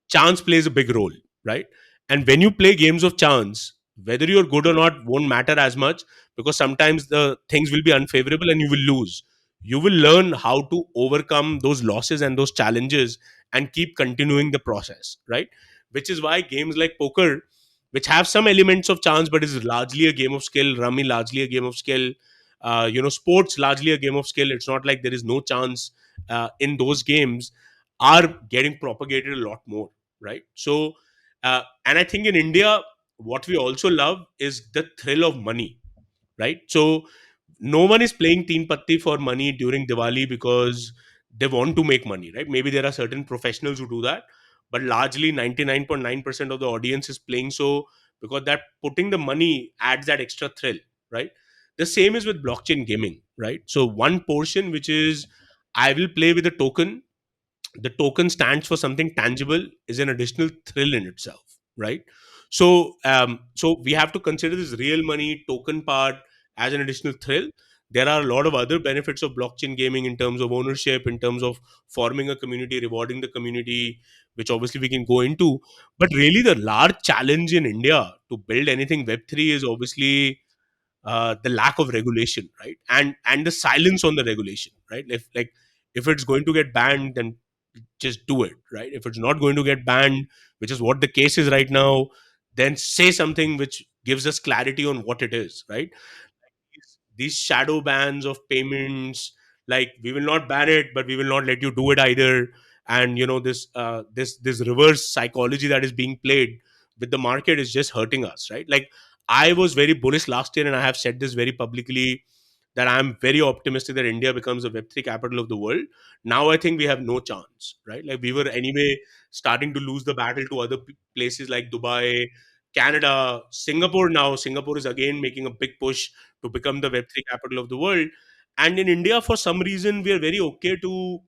chance plays a big role, right? And when you play games of chance, whether you're good or not won't matter as much, because sometimes the things will be unfavorable and you will lose. You will learn how to overcome those losses and those challenges and keep continuing the process, right? Which is why games like poker, which have some elements of chance but is largely a game of skill, rummy largely a game of skill, sports largely a game of skill, it's not like there is no chance in those games, are getting propagated a lot more, right? So and I think in India, what we also love is the thrill of money, right? So no one is playing Teen Patti for money during Diwali because they want to make money, right? Maybe there are certain professionals who do that, but largely 99.9% of the audience is playing so because that putting the money adds that extra thrill, right? The same is with blockchain gaming, right? So one portion which is I will play with a token, the token stands for something tangible, is an additional thrill in itself, right? So we have to consider this real money token part as an additional thrill. There are a lot of other benefits of blockchain gaming in terms of ownership, in terms of forming a community, rewarding the community, which obviously we can go into. But really the large challenge in India to build anything web3 is obviously the lack of regulation, right? And the silence on the regulation, right? If it's going to get banned, then just do it, right? If it's not going to get banned, which is what the case is right now, then say something which gives us clarity on what it is, right? These shadow bans of payments, like we will not ban it but we will not let you do it either. And this reverse psychology that is being played with the market is just hurting us, right? Like, I was very bullish last year and I have said this very publicly, that I'm very optimistic that India becomes a Web3 capital of the world. Now I think we have no chance, right? Like, we were anyway starting to lose the battle to other places like Dubai, Canada, Singapore. Now Singapore is again making a big push to become the Web3 capital of the world. And in India, for some reason, we are very okay to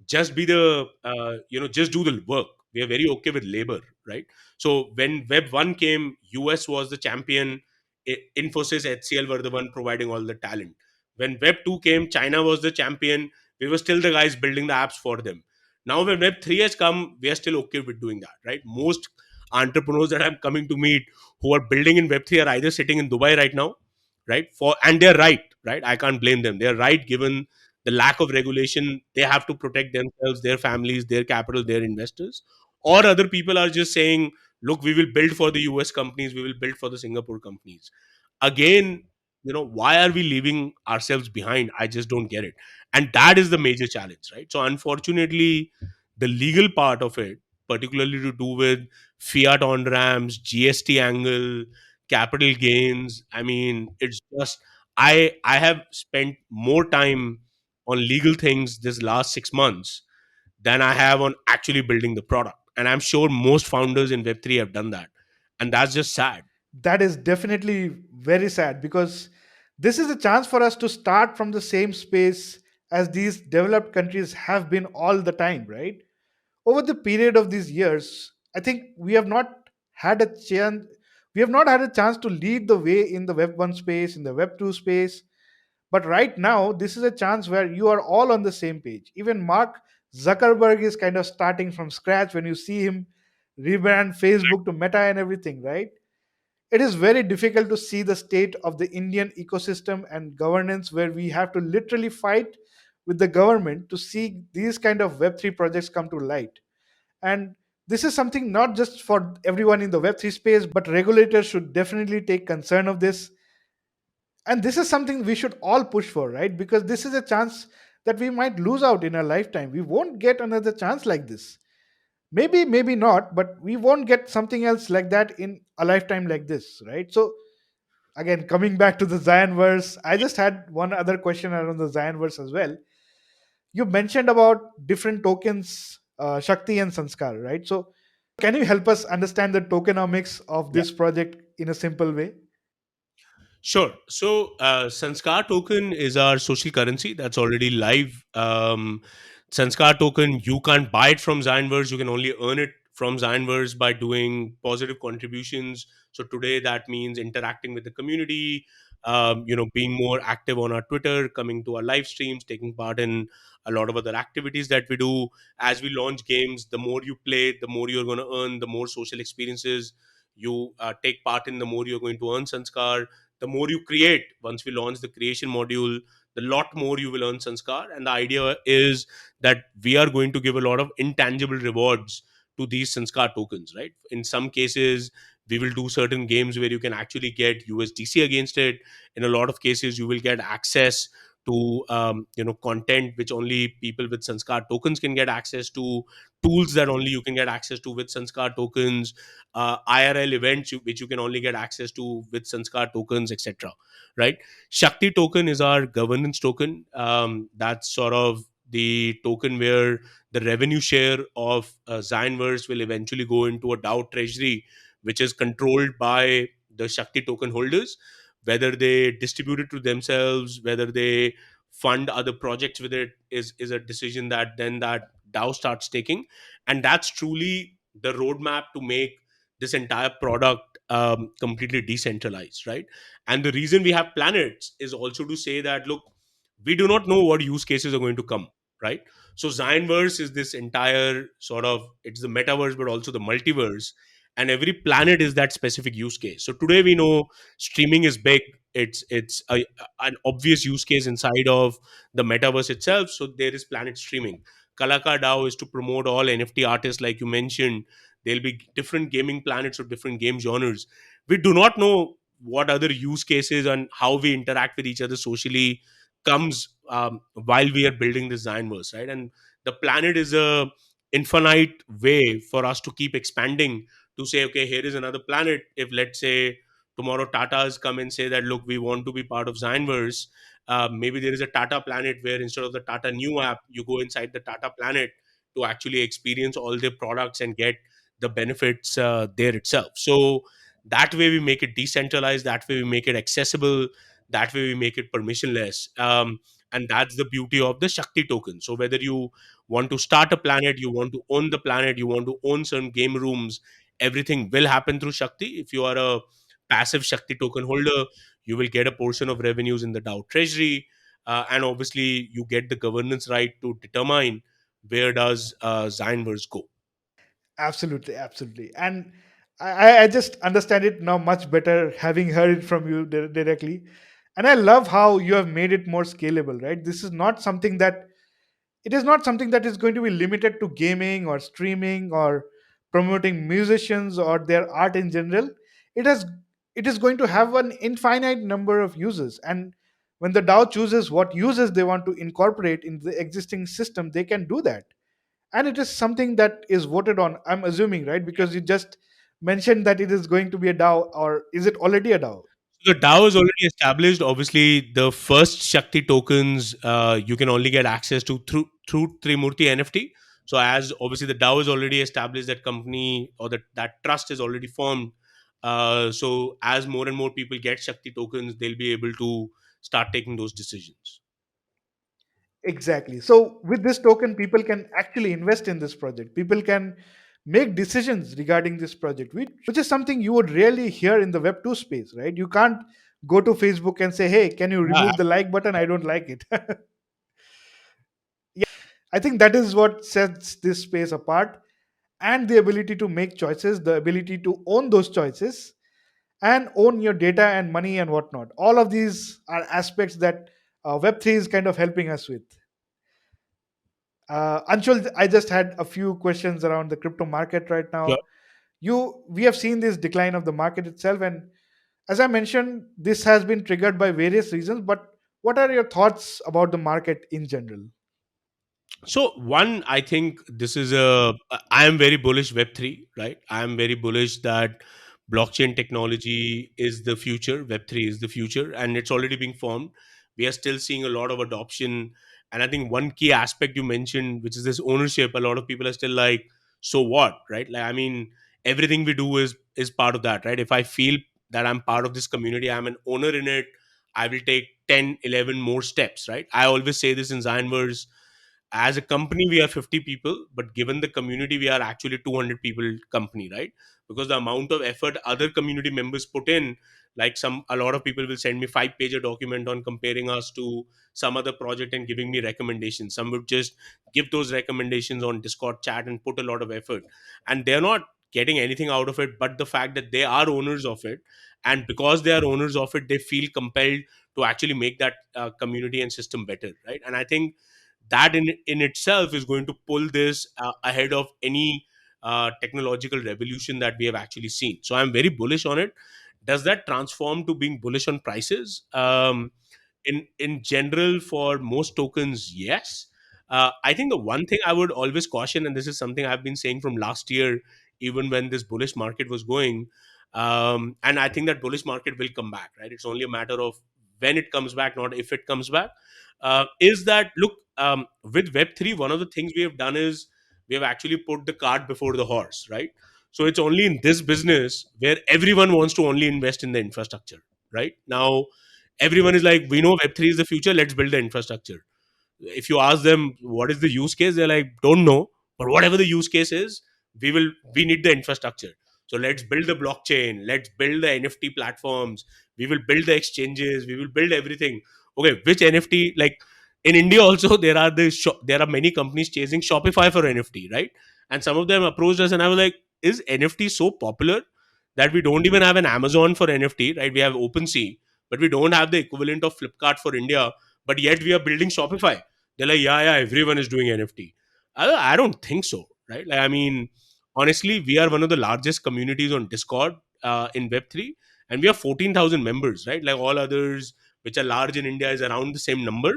just be the just do the work. We are very okay with labor, right? So when Web 1 came, US was the champion. Infosys, HCL were the one providing all the talent. When Web 2 came, China was the champion. We were still the guys building the apps for them. Now when Web 3 has come, we are still okay with doing that, right? Most entrepreneurs that I'm coming to meet who are building in Web 3 are either sitting in Dubai right now, right? And they're right? I can't blame them. They're right, given the lack of regulation. They have to protect themselves, their families, their capital, their investors. Or other people are just saying, look, we will build for the US companies, we will build for the Singapore companies. Again, why are we leaving ourselves behind? I just don't get it. And that is the major challenge, right? So unfortunately, the legal part of it, particularly to do with fiat on ramps, GST angle, capital gains, I mean, it's just, I have spent more time on legal things this last 6 months than I have on actually building the product. And I'm sure most founders in Web3 have done that. And that's just sad. That is definitely very sad, because this is a chance for us to start from the same space as these developed countries have been all the time, right? Over the period of these years, I think had a chance we have not had a chance to lead the way in the web 1 space, in the web 2 space. But right now, this is a chance where you are all on the same page. Even Mark Zuckerberg is kind of starting from scratch when you see him rebrand Facebook to Meta and everything, right? It is very difficult to see the state of the Indian ecosystem and governance, where we have to literally fight with the government to see these kind of Web3 projects come to light. And this is something not just for everyone in the Web3 space, but regulators should definitely take concern of this. And this is something we should all push for, right? Because this is a chance that we might lose out in our lifetime. We won't get another chance like this. Maybe not, but we won't get something else like that in a lifetime like this, right? So again, coming back to the Zionverse, I just had one other question around the Zionverse as well. You mentioned about different tokens, Shakti and Sanskar, right? So can you help us understand the tokenomics of Yeah. this project in a simple way? Sure. So, Sanskar token is our social currency that's already live. Sanskar token, you can't buy it from Zionverse. You can only earn it from Zionverse by doing positive contributions. So today that means interacting with the community, being more active on our Twitter, coming to our live streams, taking part in a lot of other activities that we do. As we launch games, the more you play, the more you're going to earn, the more social experiences you take part in, the more you're going to earn Sanskar. The more you create, once we launch the creation module, the lot more you will earn Sanskar. And the idea is that we are going to give a lot of intangible rewards to these Sanskar tokens, right? In some cases, we will do certain games where you can actually get USDC against it. In a lot of cases, you will get access to content which only people with Sanskar tokens can get access to, tools that only you can get access to with Sanskar tokens, IRL events which you can only get access to with Sanskar tokens, etc. Right? Shakti token is our governance token. That's sort of the token where the revenue share of Zionverse will eventually go into a DAO treasury, which is controlled by the Shakti token holders, whether they distribute it to themselves, whether they fund other projects with it, is a decision that then that DAO starts taking. And that's truly the roadmap to make this entire product completely decentralized, right? And the reason we have planets is also to say that, look, we do not know what use cases are going to come, right? So Zionverse is this entire sort of, it's the metaverse but also the multiverse, and every planet is that specific use case. So today we know streaming is big. It's an obvious use case inside of the metaverse itself. So there is planet streaming. Kalaka DAO is to promote all NFT artists, like you mentioned. There'll be different gaming planets or different game genres. We do not know what other use cases and how we interact with each other socially comes while we are building this Zionverse, right? And the planet is a infinite way for us to keep expanding, to say, okay, here is another planet. If, let's say, tomorrow Tata's come and say that, look, we want to be part of Zionverse, maybe there is a Tata planet where instead of the Tata new app, you go inside the Tata planet to actually experience all their products and get the benefits there itself. So that way we make it decentralized, that way we make it accessible, that way we make it permissionless. And that's the beauty of the Shakti token. So whether you want to start a planet, you want to own the planet, you want to own some game rooms, everything will happen through Shakti. If you are a passive Shakti token holder, you will get a portion of revenues in the DAO treasury. And obviously you get the governance right to determine where does Zionverse go. Absolutely, absolutely. And I just understand it now much better having heard it from you directly. And I love how you have made it more scalable, right? This is not something that it is not something that is going to be limited to gaming or streaming or promoting musicians or their art in general. It has it is going to have an infinite number of users. And when the DAO chooses what uses they want to incorporate in the existing system, they can do that. And it is something that is voted on, I'm assuming, right? Because you just mentioned that it is going to be a DAO, or is it already a DAO? So the DAO is already established. Obviously, the first Shakti tokens you can only get access to through Trimurti NFT. So as obviously the DAO is already established, that company or that trust is already formed. So as more and more people get Shakti tokens, they'll be able to start taking those decisions. Exactly. So with this token, people can actually invest in this project. People can make decisions regarding this project, which is something you would rarely hear in the Web 2 space, right? You can't go to Facebook and say, hey, can you Yeah, remove the like button? I don't like it. I think that is what sets this space apart, and the ability to make choices, the ability to own those choices and own your data and money and whatnot. All of these are aspects that Web3 is kind of helping us with. Anshul, I just had a few questions around the crypto market right sure. now. We have seen this decline of the market itself, and as I mentioned, this has been triggered by various reasons. But what are your thoughts about the market in general? So one, I think this is a. I am very bullish Web3, right? I am very bullish that blockchain technology is the future. Web3 is the future, and it's already being formed. We are still seeing a lot of adoption, and I think one key aspect you mentioned, which is this ownership. A lot of people are still like, so what, right? Like, I mean, everything we do is part of that, right? If I feel that I'm part of this community, I'm an owner in it, I will take 10, 11 more steps, right? I always say this in Zionverse, as a company we are 50 people, but given the community we are actually 200 people company, right? Because the amount of effort other community members put in, like some a lot of people will send me 5 pager document on comparing us to some other project and giving me recommendations. Some would just give those recommendations on Discord chat and put a lot of effort, and they're not getting anything out of it but the fact that they are owners of it, and because they are owners of it, they feel compelled to actually make that community and system better, right? And I think that in itself is going to pull this ahead of any technological revolution that we have actually seen. So I'm very bullish on it. Does that transform to being bullish on prices? In general, for most tokens, yes. I think the one thing I would always caution, and this is something I've been saying from last year, even when this bullish market was going, and I think that bullish market will come back, right? It's only a matter of when it comes back, not if it comes back. Is that, look? with Web3, one of the things we have done is we have actually put the cart before the horse, right? So it's only in this business where everyone wants to only invest in the infrastructure, right? Now, everyone is like, we know Web3 is the future, let's build the infrastructure. If you ask them what is the use case, they're like, don't know, but whatever the use case is, we need the infrastructure. So let's build the blockchain, let's build the NFT platforms, we will build the exchanges, we will build everything. Okay, which NFT? Like in India also, there are many companies chasing Shopify for NFT, right? And some of them approached us, and I was like, is NFT so popular that we don't even have an Amazon for NFT, right? We have OpenSea, but we don't have the equivalent of Flipkart for India, but yet we are building Shopify. They're like, yeah, everyone is doing NFT. I don't think so, right? Like, I mean, honestly, we are one of the largest communities on Discord in Web3, and we have 14,000 members, right? Like all others, which are large in India, is around the same number,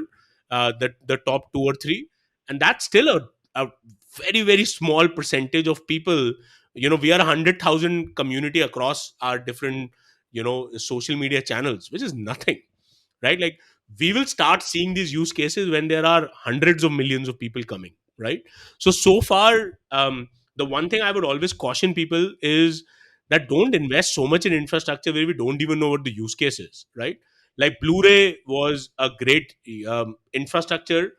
the top two or three. And that's still a very, very small percentage of people. We are 100,000 community across our different, social media channels, which is nothing, right? Like we will start seeing these use cases when there are hundreds of millions of people coming, right? So far, the one thing I would always caution people is that don't invest so much in infrastructure where we don't even know what the use case is, right? Like Blu-ray was a great infrastructure,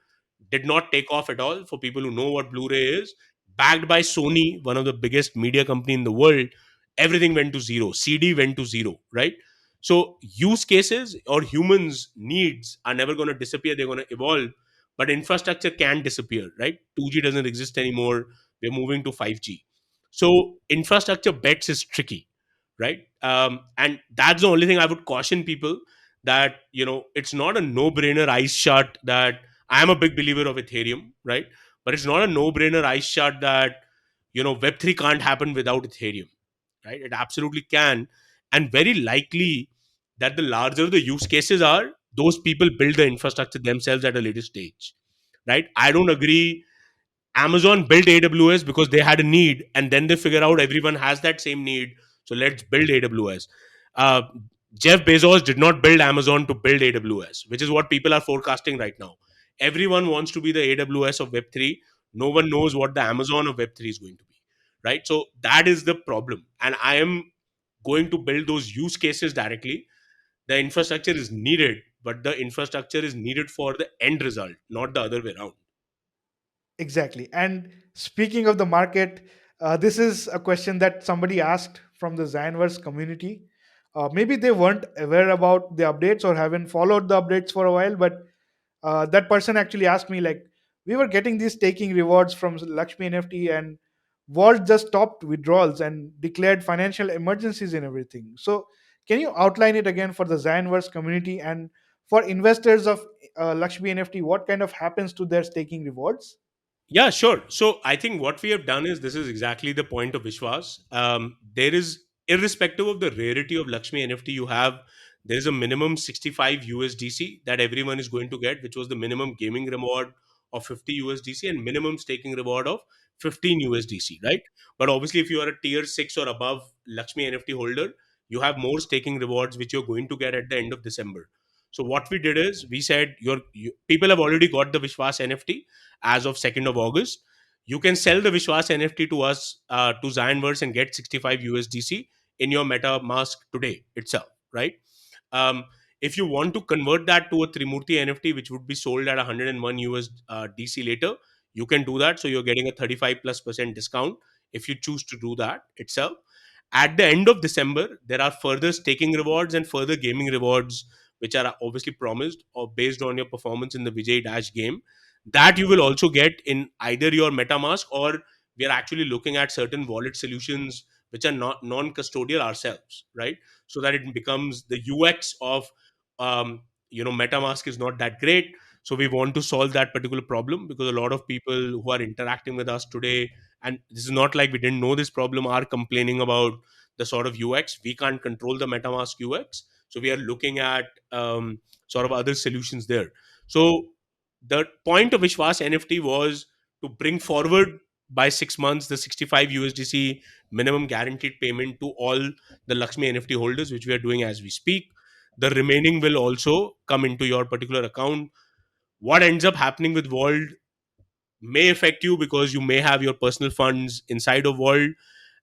did not take off at all. For people who know what Blu-ray is, backed by Sony, one of the biggest media company in the world, everything went to zero. CD went to zero, right? So use cases or humans needs are never going to disappear, they're going to evolve, but infrastructure can disappear, right? 2G doesn't exist anymore, we're moving to 5G. So infrastructure bets is tricky, right? And that's the only thing I would caution people, that it's not a no brainer ice shot that I am a big believer of Ethereum, right? But it's not a no brainer ice shot that Web3 can't happen without Ethereum, right? It absolutely can. And very likely that the larger the use cases are, those people build the infrastructure themselves at a later stage, right? I don't agree Amazon built AWS because they had a need, and then they figure out everyone has that same need, so let's build AWS. Uh, Jeff Bezos did not build Amazon to build AWS, which is what people are forecasting right now. Everyone wants to be the AWS of Web3. No one knows what the Amazon of Web3 is going to be, right? So that is the problem. And I am going to build those use cases directly. The infrastructure is needed, but the infrastructure is needed for the end result, not the other way around. Exactly. And speaking of the market, this is a question that somebody asked from the Zionverse community. Maybe they weren't aware about the updates or haven't followed the updates for a while, but that person actually asked me, like, we were getting these taking rewards from Lakshmi NFT, and Vault just stopped withdrawals and declared financial emergencies and everything. So can you outline it again for the Zionverse community and for investors of Lakshmi NFT? What kind of happens to their staking rewards? Yeah, sure. So I think what we have done is, this is exactly the point of Vishwas. There is, irrespective of the rarity of Lakshmi NFT you have, there is a minimum 65 USDC that everyone is going to get, which was the minimum gaming reward of 50 USDC and minimum staking reward of 15 USDC, right? But obviously, if you are a tier 6 or above Lakshmi NFT holder, you have more staking rewards, which you're going to get at the end of December. So what we did is, we said, people have already got the Vishwas NFT as of 2nd of August. You can sell the Vishwas NFT to us, to Zionverse, and get 65 USDC in your MetaMask today itself, right? If you want to convert that to a Trimurti NFT, which would be sold at 101 USDC later, you can do that. So you're getting a 35+% discount if you choose to do that itself. At the end of December, there are further staking rewards and further gaming rewards, which are obviously promised or based on your performance in the Vijay Dash game, that you will also get in either your MetaMask, or we are actually looking at certain wallet solutions which are not non-custodial ourselves, right? So that it becomes the UX of MetaMask is not that great. So we want to solve that particular problem, because a lot of people who are interacting with us today, and this is not like we didn't know this problem, are complaining about the sort of UX. We can't control the MetaMask UX, so we are looking at sort of other solutions there. So the point of Vishwas NFT was to bring forward by 6 months the 65 USDC minimum guaranteed payment to all the Lakshmi NFT holders, which we are doing as we speak. The remaining will also come into your particular account what ends up happening with World may affect you because you may have your personal funds inside of World,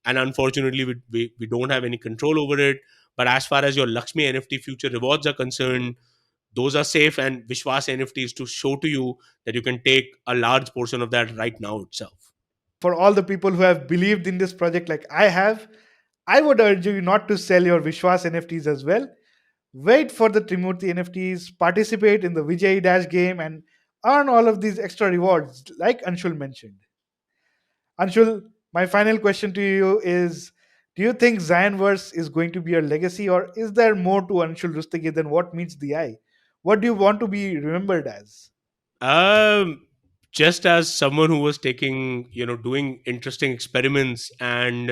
and unfortunately we don't have any control over it. But as far as your Lakshmi NFT future rewards are concerned, those are safe, and Vishwas NFTs to show to you that you can take a large portion of that right now itself. For all the people who have believed in this project like I have, I would urge you not to sell your Vishwas NFTs as well. Wait for the Trimurti NFTs, participate in the Vijay Dash game, and earn all of these extra rewards, like Anshul mentioned. Anshul, my final question to you is: do you think Zionverse is going to be a legacy, or is there more to Anshul Rustagi than what meets the eye? What do you want to be remembered as? Um, just as someone who was taking, doing interesting experiments, and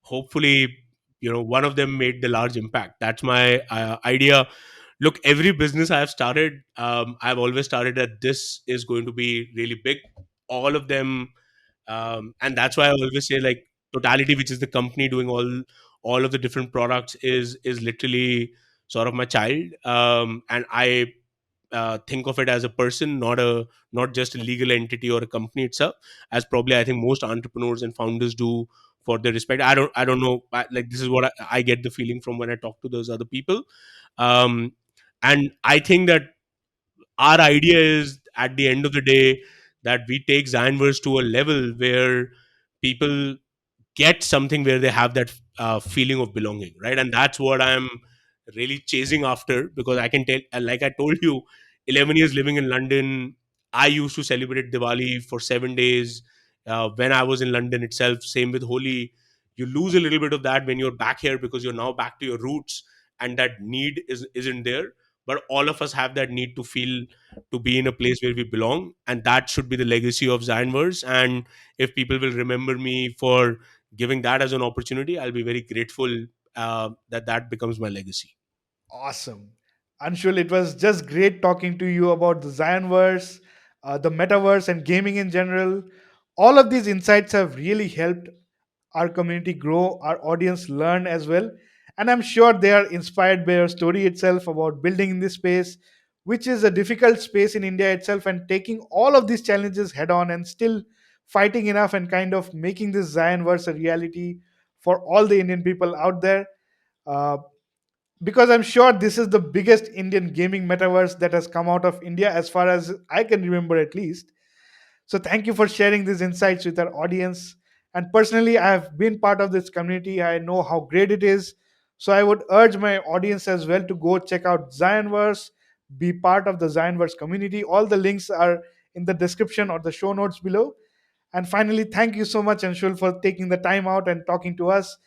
hopefully, one of them made the large impact. That's my idea. Look, every business I have started, I've always started that this is going to be really big. All of them, and that's why I always say, like, Totality, which is the company doing all of the different products, is literally sort of my child. And I think of it as a person, not just a legal entity or a company itself, as probably I think most entrepreneurs and founders do for their respect. I don't know, like, this is what I get the feeling from when I talk to those other people. um, and I think that our idea is, at the end of the day, that we take Zionverse to a level where people get something where they have that feeling of belonging, right? And that's what I'm really chasing after, because I can tell, like I told you, 11 years living in London, I used to celebrate Diwali for 7 days. When I was in London itself, same with Holi. You lose a little bit of that when you're back here, because you're now back to your roots, and that need isn't there. But all of us have that need to feel, to be in a place where we belong, and that should be the legacy of Zionverse. And if people will remember me for giving that as an opportunity, I'll be very grateful that that becomes my legacy. Awesome. Anshul, it was just great talking to you about the Zionverse, the metaverse, and gaming in general. All of these insights have really helped our community grow, our audience learn as well. And I'm sure they are inspired by your story itself about building in this space, which is a difficult space in India itself, and taking all of these challenges head on and still fighting enough and kind of making this Zionverse a reality for all the Indian people out there. Uh, because I'm sure this is the biggest Indian gaming metaverse that has come out of India, as far as I can remember, at least. So, thank you for sharing these insights with our audience. And personally, I have been part of this community. I know how great it is. So, I would urge my audience as well to go check out Zionverse, be part of the Zionverse community. All the links are in the description or the show notes below. And finally, thank you so much, Anshul, for taking the time out and talking to us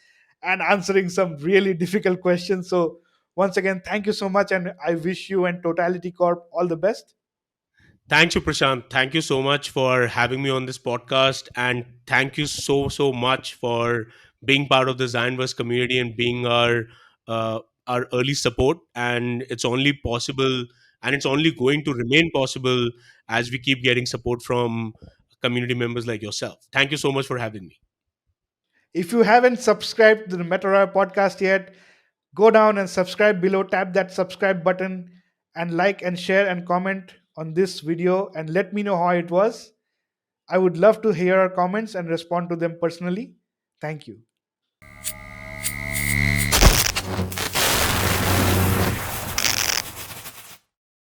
and answering some really difficult questions. So, once again, thank you so much. And I wish you and Totality Corp all the best. Thank you, Prashant. Thank you so much for having me on this podcast. And thank you so much for being part of the Zionverse community and being our early support. And it's only possible, and it's only going to remain possible as we keep getting support from community members like yourself. Thank you so much for having me. If you haven't subscribed to the MetaRoy podcast yet, go down and subscribe below, tap that subscribe button, and like and share and comment on this video and let me know how it was. I would love to hear our comments and respond to them personally. Thank you.